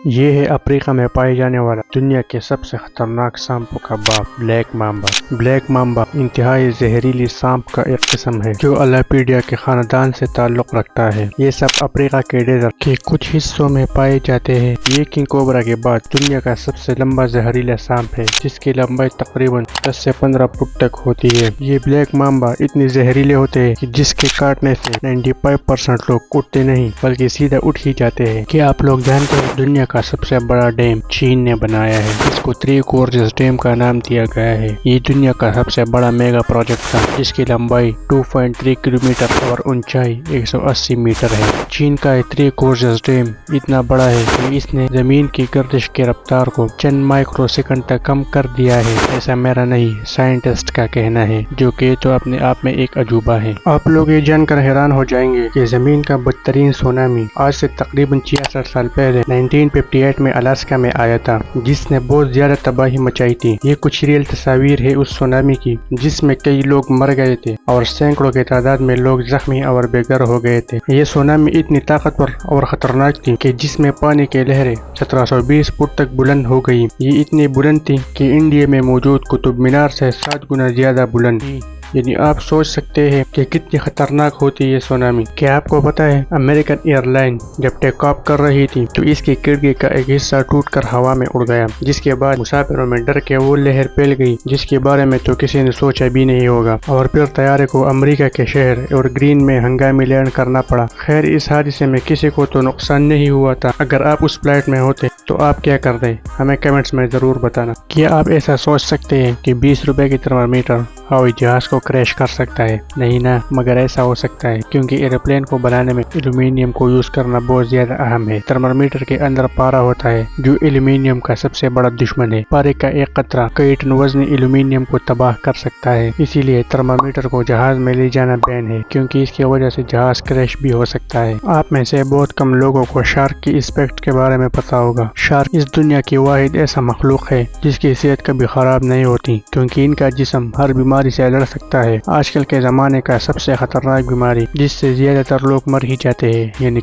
یہ ہے افریقہ میں پائے جانے والا دنیا کے سب سے خطرناک سانپوں کا باپ بلیک مامبا۔ بلیک مامبا انتہائی زہریلی سانپ کا ایک قسم ہے جو الاپیڈیا کے خاندان سے تعلق رکھتا ہے۔ یہ سب افریقہ کے ڈیزرٹ کے کچھ حصوں میں پائے جاتے ہیں۔ یہ کنگ کوبرا کے بعد دنیا کا سب سے لمبا زہریلا سانپ ہے جس کی لمبائی تقریباً 10 سے 15 فٹ تک ہوتی ہے۔ یہ بلیک مامبا اتنے زہریلے ہوتے ہیں کہ جس کے کاٹنے سے 95% لوگ اٹھتے نہیں بلکہ سیدھا اٹھ ہی جاتے ہیں۔ کیا آپ لوگ جانتے ہیں دنیا کا سب سے بڑا ڈیم چین نے بنایا ہے جس کو 3 گورجز ڈیم کا نام دیا گیا ہے۔ یہ دنیا کا سب سے بڑا میگا پروجیکٹ تھا جس کی لمبائی 2.3 کلومیٹر اور اونچائی 180 میٹر ہے۔ چین کا 3 گورجز ڈیم اتنا بڑا ہے کہ اس نے زمین کی گردش کی رفتار کو چند مائکرو سیکنڈ تک کم کر دیا ہے۔ ایسا میرا نہیں، سائنٹسٹ کا کہنا ہے، جو کہ تو اپنے آپ میں ایک عجوبہ ہے۔ آپ لوگ یہ جان کر حیران ہو جائیں گے کہ زمین کا بدترین سونامی آج سے تقریباً 66 سال پہلے 1958 میں الاسکا میں آیا تھا جس نے بہت زیادہ تباہی مچائی تھی۔ یہ کچھ ریئل تصاویر ہے اس سونامی کی جس میں کئی لوگ مر گئے تھے اور سینکڑوں کی تعداد میں لوگ زخمی اور بے گھر ہو گئے تھے۔ یہ سونامی اتنی طاقتور اور خطرناک تھی کہ جس میں پانی کی لہریں 1720 فٹ تک بلند ہو گئی۔ یہ اتنی بلند تھی کہ انڈیا میں موجود قطب مینار سے 7 گنا زیادہ بلند تھی۔ یعنی آپ سوچ سکتے ہیں کہ کتنی خطرناک ہوتی ہے یہ سونامی۔ کیا آپ کو پتا ہے امریکن ایئر لائن جب ٹیک آف کر رہی تھی تو اس کی کھڑکی کا ایک حصہ ٹوٹ کر ہوا میں اڑ گیا، جس کے بعد مسافروں میں ڈر کے وہ لہر پھیل گئی جس کے بارے میں تو کسی نے سوچا بھی نہیں ہوگا، اور پھر طیارے کو امریکہ کے شہر اور گرین میں ہنگامی لینڈ کرنا پڑا۔ خیر اس حادثے میں کسی کو تو نقصان نہیں ہوا تھا۔ اگر آپ اس فلائٹ میں ہوتے تو آپ کیا کرتے؟ ہمیں کمنٹس میں ضرور بتانا۔ کیا آپ ایسا سوچ سکتے ہیں کہ 20 روپے کی تھرمامیٹر ہوائی جہاز کو کریش کر سکتا ہے؟ نہیں نا، مگر ایسا ہو سکتا ہے کیونکہ ایروپلین کو بنانے میں ایلومینیم کو یوز کرنا بہت زیادہ اہم ہے۔ تھرمامیٹر کے اندر پارا ہوتا ہے جو ایلومینیم کا سب سے بڑا دشمن ہے۔ پارے کا ایک قطرہ کئی ٹن وزنی ایلومینیم کو تباہ کر سکتا ہے، اسی لیے تھرمامیٹر کو جہاز میں لے جانا بین ہے کیونکہ اس کی وجہ سے جہاز کریش بھی ہو سکتا ہے۔ آپ میں سے بہت کم لوگوں کو شارک کی اسپیکٹ کے بارے میں پتا ہوگا۔ شارک اس دنیا کی واحد ایسا مخلوق ہے جس کی صحت کبھی خراب نہیں ہوتی کیونکہ ان کا جسم ہر بیماری سے لڑ سکتا ہے۔ آج کل کے زمانے کا سب سے خطرناک بیماری جس سے زیادہ تر لوگ مر ہی جاتے ہیں یعنی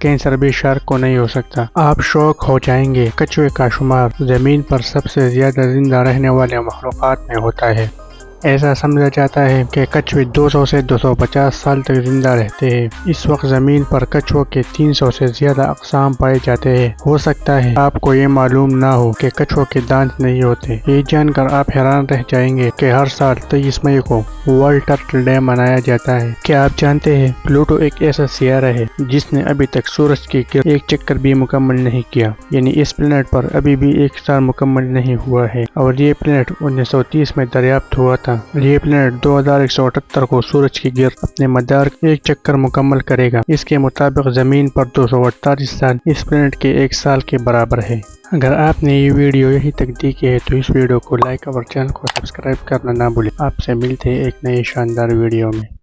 کینسر بھی شارک کو نہیں ہو سکتا۔ آپ شوق ہو جائیں گے، کچھوے کا شمار زمین پر سب سے زیادہ زندہ رہنے والے مخلوقات میں ہوتا ہے۔ ایسا سمجھا جاتا ہے کہ کچھوے 200 سے 250 سال تک زندہ رہتے ہیں۔ اس وقت زمین پر کچھووں کے 300 سے زیادہ اقسام پائے جاتے ہیں۔ ہو سکتا ہے آپ کو یہ معلوم نہ ہو کہ کچھووں کے دانت نہیں ہوتے۔ یہ جان کر آپ حیران رہ جائیں گے کہ ہر سال 23 مئی کو ورلڈ ٹرٹل ڈے منایا جاتا ہے۔ کیا آپ جانتے ہیں پلوٹو ایک ایسا سیارہ ہے جس نے ابھی تک سورج کے گرد ایک چکر بھی مکمل نہیں کیا، یعنی اس پلینٹ پر ابھی بھی ایک سال مکمل نہیں ہوا ہے، اور یہ پلینٹ 1930 میں دریافت ہوا تھا۔ یہ پلینٹ 2178 کو سورج کے گرد اپنے مدار ایک چکر مکمل کرے گا۔ اس کے مطابق زمین پر 248 سال اس پلینٹ کے ایک سال کے برابر ہے۔ اگر آپ نے یہ ویڈیو یہی تک دیکھی ہے تو اس ویڈیو کو لائک اور چینل کو سبسکرائب کرنا نہ بھولیں۔ آپ سے ملتے ہیں ایک نئے شاندار ویڈیو میں۔